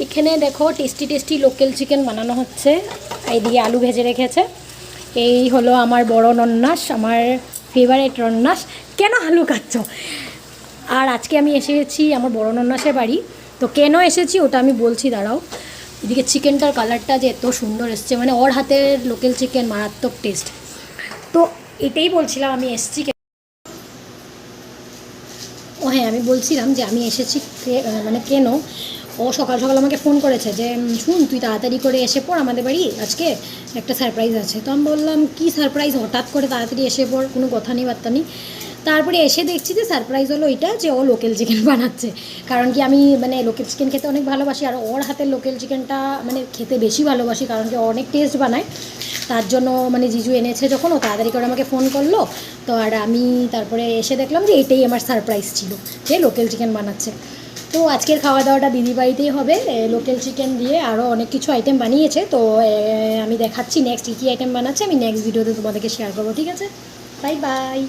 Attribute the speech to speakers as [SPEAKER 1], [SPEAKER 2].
[SPEAKER 1] এখানে দেখো tasty tasty local chicken বানানো হচ্ছে, এইদিকে আলু ভেজে রেখেছে। এই হলো আমার বড় নন্নাস, আমার ফেভারিট নন্নাস। কেন আলু খাচ্ছ? আর আজকে আমি এসেছি আমার বড় নন্নাসের বাড়ি, তো কেন এসেছি ওটা আমি বলছি, দাঁড়াও। এদিকে চিকেনটার কালারটা যে এত সুন্দর এসছে, মানে ওর হাতের লোকাল চিকেন মারাত্মক টেস্ট। তো এটাই বলছিলাম আমি এসেছি। ও হ্যাঁ, আমি বলছিলাম যে আমি এসেছি মানে কেন, ও সকাল সকাল আমাকে ফোন করেছে যে শুন তুই তাড়াতাড়ি করে এসে পড় আমাদের বাড়ি, আজকে একটা সারপ্রাইজ আছে। তো আমি বললাম কী সারপ্রাইজ, হঠাৎ করে তাড়াতাড়ি এসে পড়, কোনো কথা নেই বার্তা নেই। তারপরে এসে দেখছি যে সারপ্রাইজ হলো এটা যে ও লোকাল চিকেন বানাচ্ছে। কারণ কি আমি মানে লোকাল চিকেন খেতে অনেক ভালোবাসি, আর ওর হাতের লোকাল চিকেনটা মানে খেতে বেশি ভালোবাসি, কারণ কি অনেক টেস্ট বানায়। তার জন্য মানে জিজু এনেছে যখন, ও তাড়াতাড়ি করে আমাকে ফোন করলো। তো আর আমি তারপরে এসে দেখলাম যে এটাই আমার সারপ্রাইজ ছিল, যে লোকাল চিকেন বানাচ্ছে। তো আজকের খাওয়া দাওয়াটা দিদি বাড়িতেই হবে, লোকাল চিকেন দিয়ে আরও অনেক কিছু আইটেম বানিয়েছে। তো আমি দেখাচ্ছি নেক্সট কী কী আইটেম বানাচ্ছে, আমি নেক্সট ভিডিওতে তোমাদেরকে শেয়ার করবো, ঠিক আছে? Bye bye.